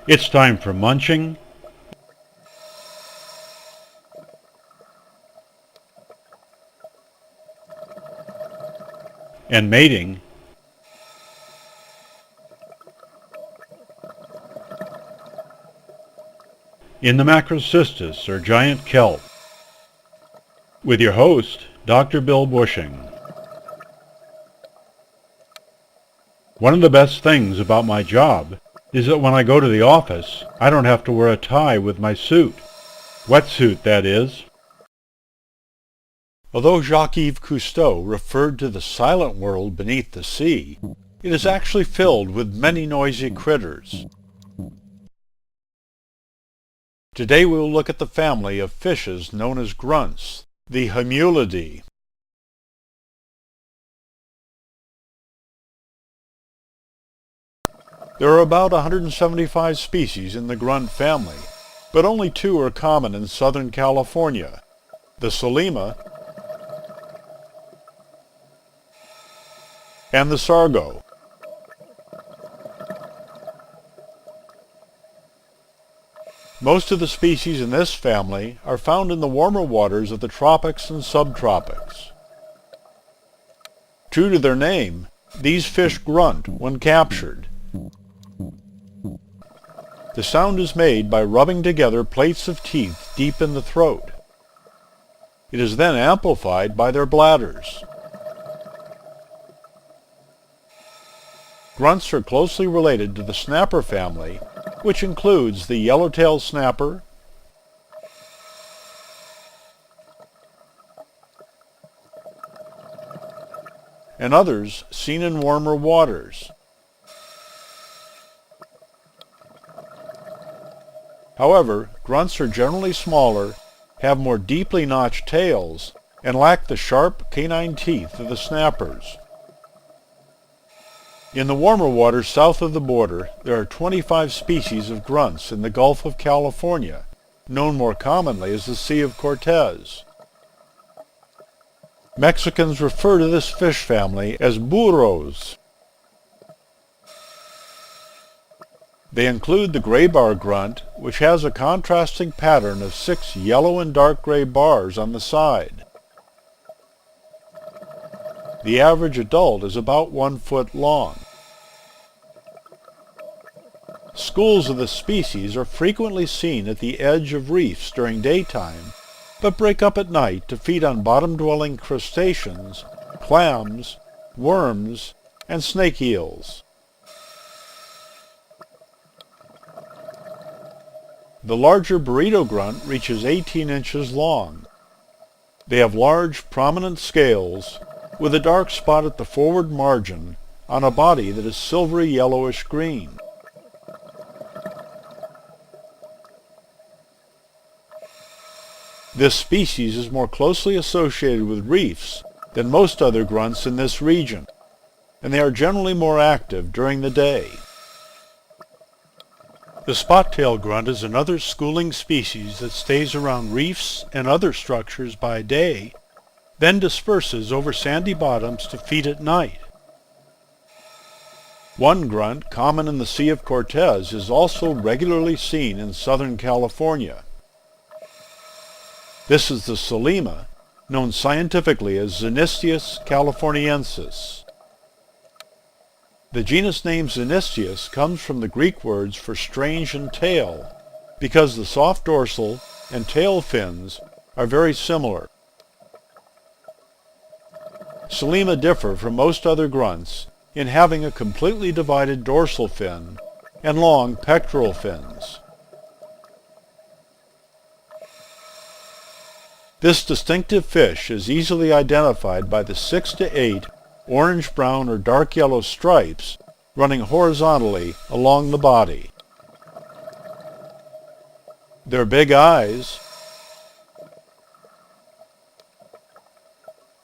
It's time for munching and mating in the Macrocystis, or giant kelp, with your host, Dr. Bill Bushing. One of the best things about my job is that when I go to the office, I don't have to wear a tie with my suit. Wetsuit, that is. Although Jacques-Yves Cousteau referred to the silent world beneath the sea, it is actually filled with many noisy critters. Today we will look at the family of fishes known as grunts, the Homulidae. There are about 175 species in the grunt family, but only 2 are common in Southern California: the salema and the sargo. Most of the species in this family are found in the warmer waters of the tropics and subtropics. True to their name, these fish grunt when captured. The sound is made by rubbing together plates of teeth deep in the throat. It is then amplified by their bladders. Grunts are closely related to the snapper family, which includes the yellowtail snapper, and others seen in warmer waters. However, grunts are generally smaller, have more deeply notched tails, and lack the sharp canine teeth of the snappers. In the warmer waters south of the border, there are 25 species of grunts in the Gulf of California, known more commonly as the Sea of Cortez. Mexicans refer to this fish family as burros. They include the Graybar Grunt, which has a contrasting pattern of 6 yellow and dark gray bars on the side. The average adult is about 1 foot long. Schools of the species are frequently seen at the edge of reefs during daytime, but break up at night to feed on bottom-dwelling crustaceans, clams, worms, and snake eels. The larger burrito grunt reaches 18 inches long. They have large, prominent scales, with a dark spot at the forward margin on a body that is silvery yellowish green. This species is more closely associated with reefs than most other grunts in this region, and they are generally more active during the day. The spot-tail grunt is another schooling species that stays around reefs and other structures by day, then disperses over sandy bottoms to feed at night. One grunt, common in the Sea of Cortez, is also regularly seen in Southern California. This is the salema, known scientifically as Xenistius californiensis. The genus name Xenistius comes from the Greek words for strange and tail, because the soft dorsal and tail fins are very similar. Salema differ from most other grunts in having a completely divided dorsal fin and long pectoral fins. This distinctive fish is easily identified by the 6 to 8 orange-brown or dark yellow stripes running horizontally along the body. Their big eyes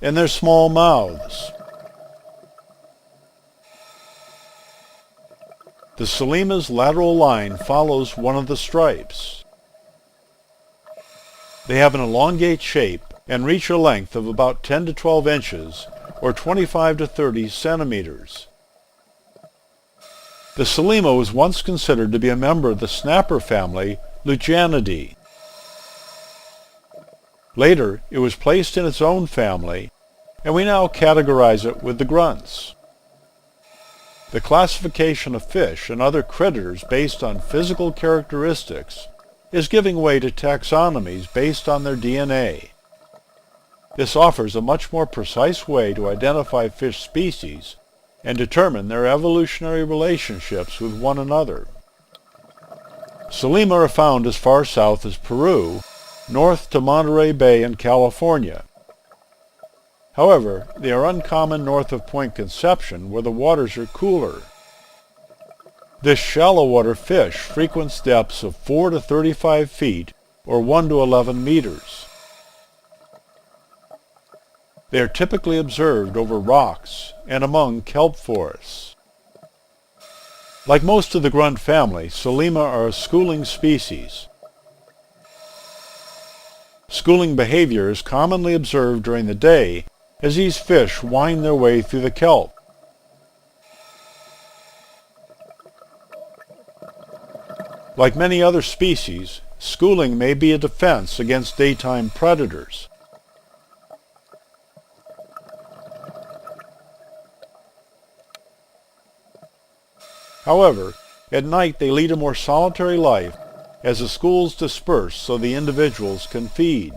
and their small mouths. The salema's lateral line follows one of the stripes. They have an elongate shape and reach a length of about 10 to 12 inches or 25 to 30 centimeters. The salema was once considered to be a member of the snapper family Lucanidae. Later, it was placed in its own family, and we now categorize it with the grunts. The classification of fish and other critters based on physical characteristics is giving way to taxonomies based on their DNA. This offers a much more precise way to identify fish species and determine their evolutionary relationships with one another. Salema are found as far south as Peru, north to Monterey Bay in California. However, they are uncommon north of Point Conception, where the waters are cooler. This shallow water fish frequents depths of 4 to 35 feet, or 1 to 11 meters. They are typically observed over rocks and among kelp forests. Like most of the grunt family, salema are a schooling species. Schooling behavior is commonly observed during the day as these fish wind their way through the kelp. Like many other species, schooling may be a defense against daytime predators. However, at night they lead a more solitary life as the schools disperse so the individuals can feed.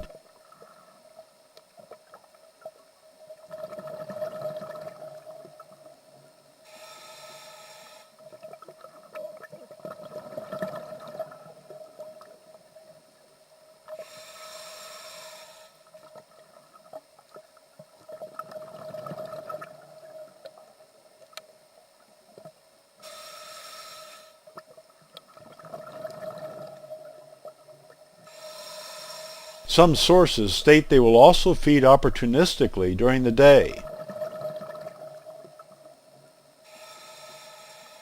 Some sources state they will also feed opportunistically during the day.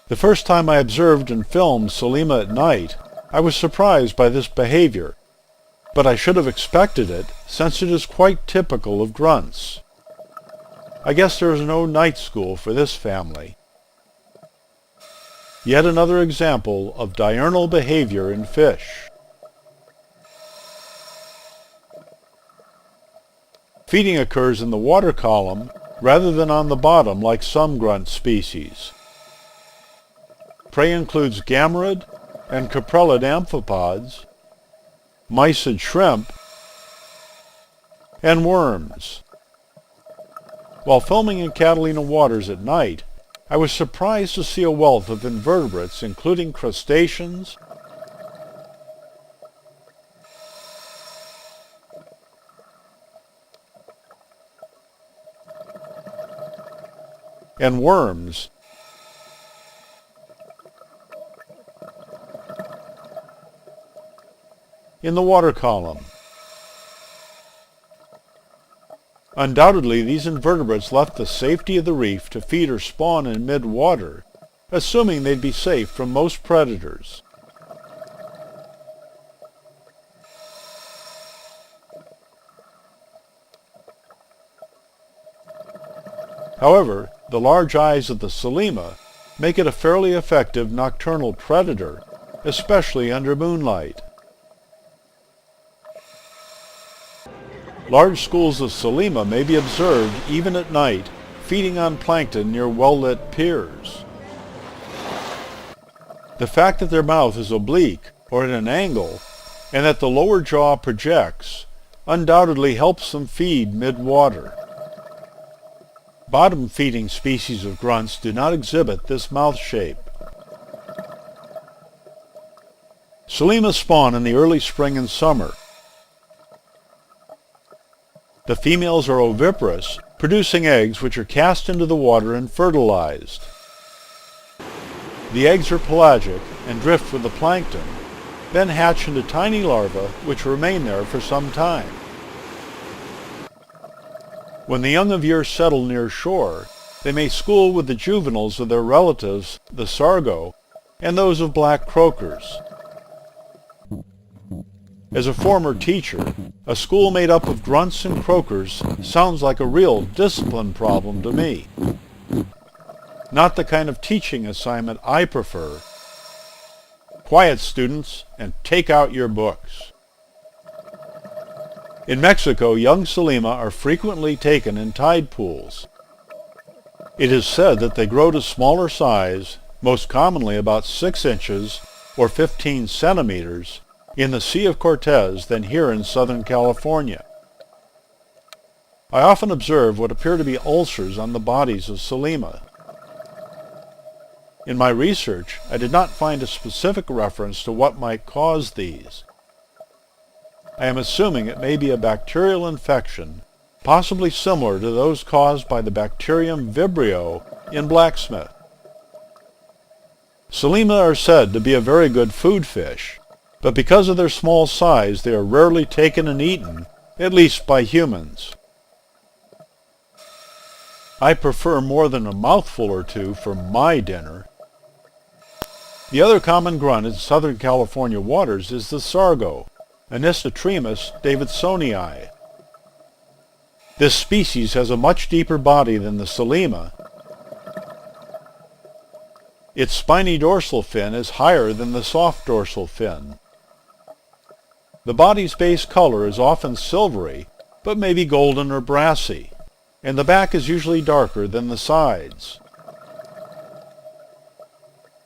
The first time I observed and filmed salema at night, I was surprised by this behavior, but I should have expected it since it is quite typical of grunts. I guess there is no night school for this family. Yet another example of diurnal behavior in fish. Feeding occurs in the water column rather than on the bottom like some grunt species. Prey includes gammarid and caprellid amphipods, mysid shrimp, and worms. While filming in Catalina waters at night, I was surprised to see a wealth of invertebrates including crustaceans, and worms. In the water column. Undoubtedly, these invertebrates left the safety of the reef to feed or spawn in mid-water, assuming they'd be safe from most predators. However, the large eyes of the salema make it a fairly effective nocturnal predator, especially under moonlight. Large schools of salema may be observed even at night, feeding on plankton near well-lit piers. The fact that their mouth is oblique or at an angle, and that the lower jaw projects, undoubtedly helps them feed mid-water. Bottom-feeding species of grunts do not exhibit this mouth shape. Salema spawn in the early spring and summer. The females are oviparous, producing eggs which are cast into the water and fertilized. The eggs are pelagic and drift with the plankton, then hatch into tiny larvae which remain there for some time. When the young of years settle near shore, they may school with the juveniles of their relatives, the sargo, and those of black croakers. As a former teacher, a school made up of grunts and croakers sounds like a real discipline problem to me. not the kind of teaching assignment I prefer. Quiet, students, and take out your books. In Mexico, young salema are frequently taken in tide pools. It is said that they grow to smaller size, most commonly about 6 inches or 15 centimeters, in the Sea of Cortez than here in Southern California. I often observe what appear to be ulcers on the bodies of salema. In my research, I did not find a specific reference to what might cause these. I am assuming it may be a bacterial infection, possibly similar to those caused by the bacterium Vibrio in blacksmith. Salema are said to be a very good food fish, but because of their small size they are rarely taken and eaten, at least by humans. I prefer more than a mouthful or two for my dinner. The other common grunt in Southern California waters is the sargo, Anistotremus davidsonii. This species has a much deeper body than the salema. Its spiny dorsal fin is higher than the soft dorsal fin. The body's base color is often silvery, but may be golden or brassy, and the back is usually darker than the sides.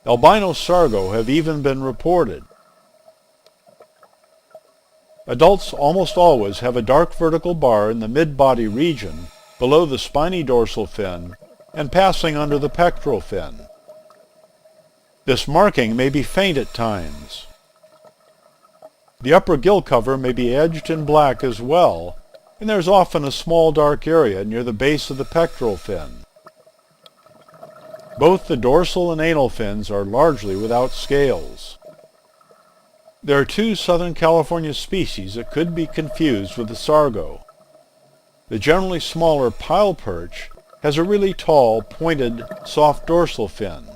Albino sargo have even been reported. Adults almost always have a dark vertical bar in the mid-body region, below the spiny dorsal fin, and passing under the pectoral fin. This marking may be faint at times. The upper gill cover may be edged in black as well, and there is often a small dark area near the base of the pectoral fin. Both the dorsal and anal fins are largely without scales. There are 2 Southern California species that could be confused with the sargo. The generally smaller pile perch has a really tall, pointed, soft dorsal fin.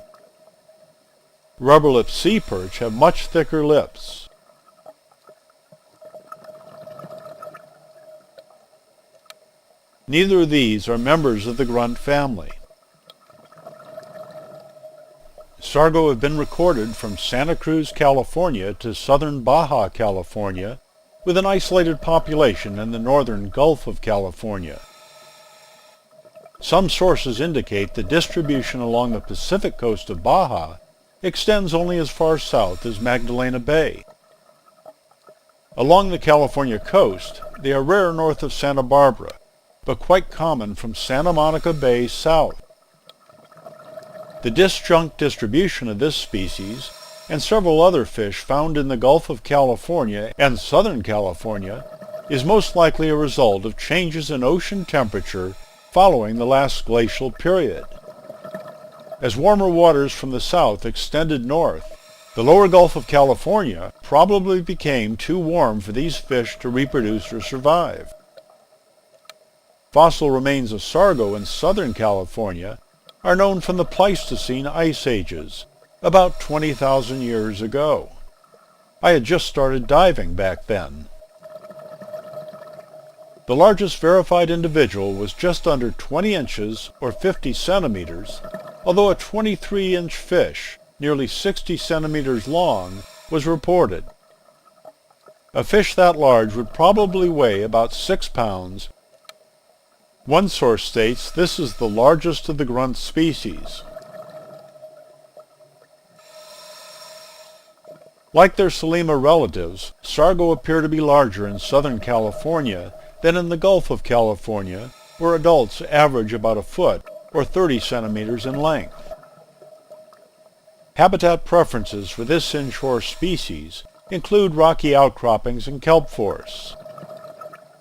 Rubber-lipped sea perch have much thicker lips. Neither of these are members of the grunt family. Sargo have been recorded from Santa Cruz, California to southern Baja, California, with an isolated population in the northern Gulf of California. Some sources indicate the distribution along the Pacific coast of Baja extends only as far south as Magdalena Bay. Along the California coast, they are rare north of Santa Barbara, but quite common from Santa Monica Bay south. The disjunct distribution of this species, and several other fish found in the Gulf of California and Southern California, is most likely a result of changes in ocean temperature following the last glacial period. As warmer waters from the south extended north, the lower Gulf of California probably became too warm for these fish to reproduce or survive. Fossil remains of sargo in Southern California are known from the Pleistocene ice ages, about 20,000 years ago. I had just started diving back then. The largest verified individual was just under 20 inches or 50 centimeters, although a 23-inch fish, nearly 60 centimeters long, was reported. A fish that large would probably weigh about 6 pounds. One source states this is the largest of the grunt species. Like their salema relatives, sargo appear to be larger in Southern California than in the Gulf of California, where adults average about a foot or 30 centimeters in length. Habitat preferences for this inshore species include rocky outcroppings and kelp forests.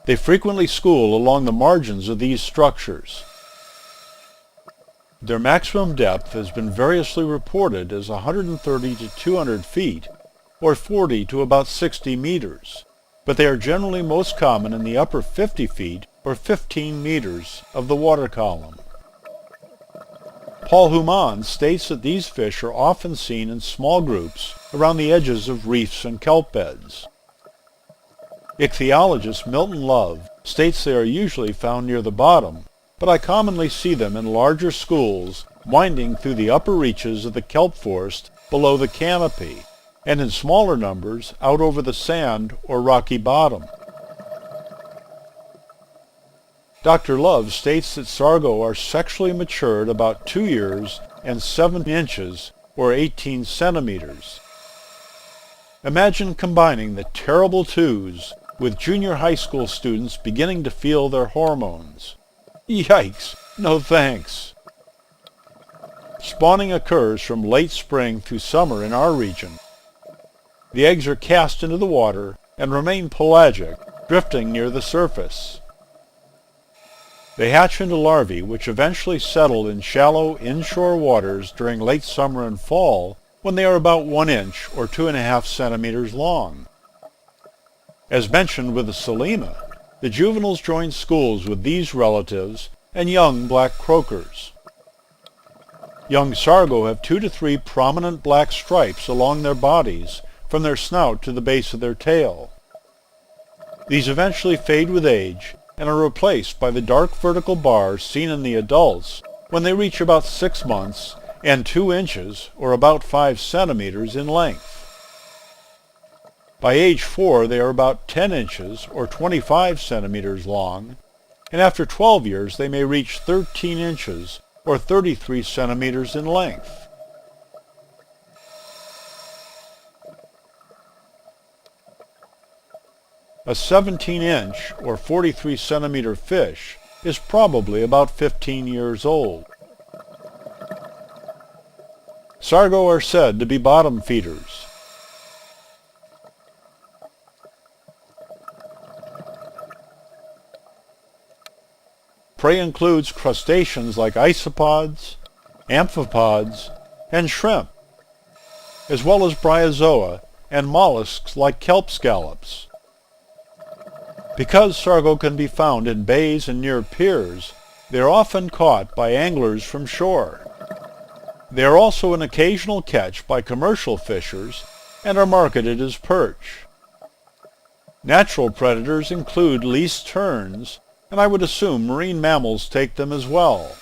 They frequently school along the margins of these structures. Their maximum depth has been variously reported as 130 to 200 feet, or 40 to about 60 meters, but they are generally most common in the upper 50 feet or 15 meters of the water column. Paul Human states that these fish are often seen in small groups around the edges of reefs and kelp beds. Ichthyologist Milton Love states they are usually found near the bottom, but I commonly see them in larger schools winding through the upper reaches of the kelp forest below the canopy, and in smaller numbers out over the sand or rocky bottom. Dr. Love states that sargo are sexually mature at about 2 years and 7 inches or 18 centimeters. Imagine combining the terrible twos with junior high school students beginning to feel their hormones. Yikes! No thanks! Spawning occurs from late spring through summer in our region. The eggs are cast into the water and remain pelagic, drifting near the surface. They hatch into larvae which eventually settle in shallow inshore waters during late summer and fall when they are about 1 inch or 2.5 centimeters long. As mentioned with the salema, the juveniles join schools with these relatives and young black croakers. Young sargo have 2 to 3 prominent black stripes along their bodies from their snout to the base of their tail. These eventually fade with age and are replaced by the dark vertical bars seen in the adults when they reach about 6 months and 2 inches or about 5 centimeters in length. By age 4 they are about 10 inches or 25 centimeters long, and after 12 years they may reach 13 inches or 33 centimeters in length. A 17-inch or 43 centimeter fish is probably about 15 years old. Sargo are said to be bottom feeders. Prey includes crustaceans like isopods, amphipods, and shrimp, as well as bryozoa and mollusks like kelp scallops. Because sargo can be found in bays and near piers, they are often caught by anglers from shore. They are also an occasional catch by commercial fishers and are marketed as perch. Natural predators include least terns, and I would assume marine mammals take them as well.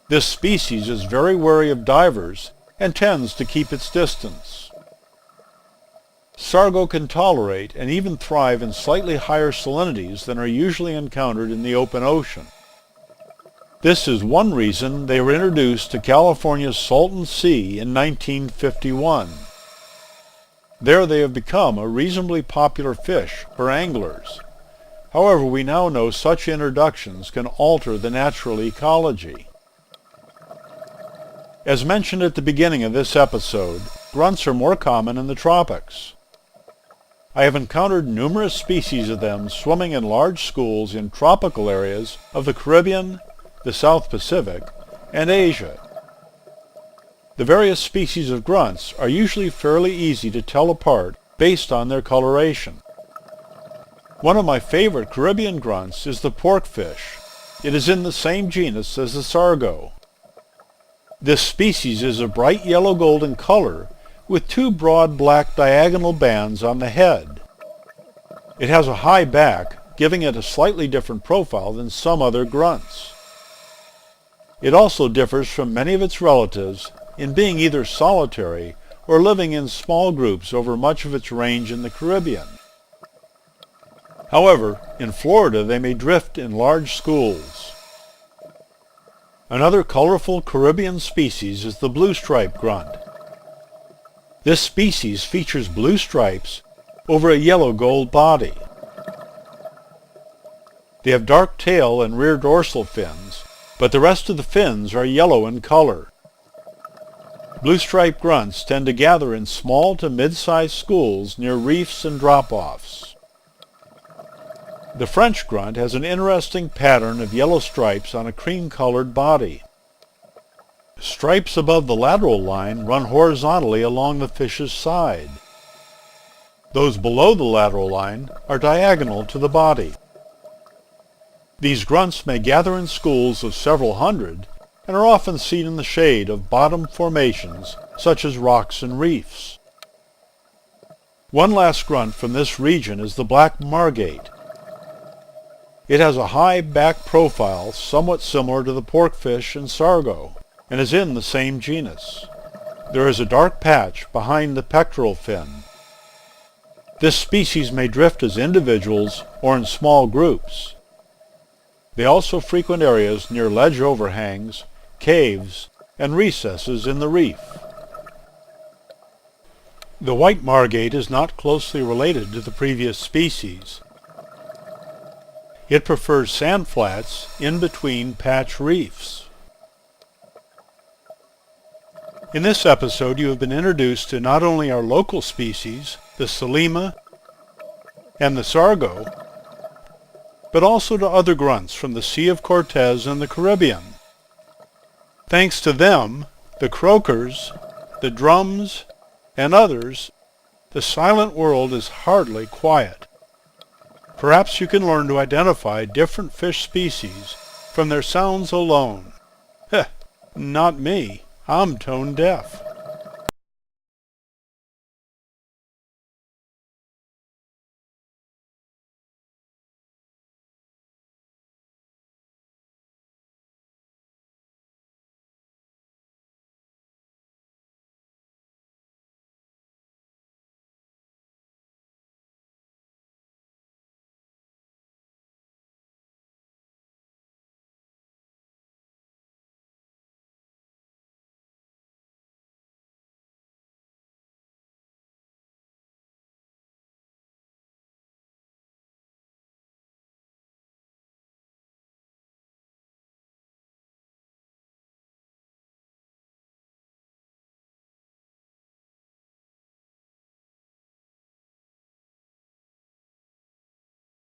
This species is very wary of divers and tends to keep its distance. Sargo can tolerate and even thrive in slightly higher salinities than are usually encountered in the open ocean. This is one reason they were introduced to California's Salton Sea in 1951. There they have become a reasonably popular fish for anglers. However, we now know such introductions can alter the natural ecology. As mentioned at the beginning of this episode, grunts are more common in the tropics. I have encountered numerous species of them swimming in large schools in tropical areas of the Caribbean, the South Pacific, and Asia. The various species of grunts are usually fairly easy to tell apart based on their coloration. One of my favorite Caribbean grunts is the porkfish. It is in the same genus as the sargo. This species is a bright yellow-gold in color with 2 broad black diagonal bands on the head. It has a high back, giving it a slightly different profile than some other grunts. It also differs from many of its relatives in being either solitary or living in small groups over much of its range in the Caribbean. However, in Florida they may drift in large schools. Another colorful Caribbean species is the blue-striped grunt. This species features blue stripes over a yellow-gold body. They have dark tail and rear dorsal fins, but the rest of the fins are yellow in color. Blue-striped grunts tend to gather in small to mid-sized schools near reefs and drop-offs. The French grunt has an interesting pattern of yellow stripes on a cream-colored body. Stripes above the lateral line run horizontally along the fish's side. Those below the lateral line are diagonal to the body. These grunts may gather in schools of several hundred and are often seen in the shade of bottom formations such as rocks and reefs. One last grunt from this region is the black margate. It has a high back profile somewhat similar to the porkfish and sargo, and is in the same genus. There is a dark patch behind the pectoral fin. This species may drift as individuals or in small groups. They also frequent areas near ledge overhangs, caves, and recesses in the reef. The White Margate is not closely related to the previous species. It prefers sand flats in between patch reefs. In this episode, you have been introduced to not only our local species, the salema and the sargo, but also to other grunts from the Sea of Cortez and the Caribbean. Thanks to them, the croakers, the drums, and others, the silent world is hardly quiet. Perhaps you can learn to identify different fish species from their sounds alone. Heh, not me. I'm tone deaf.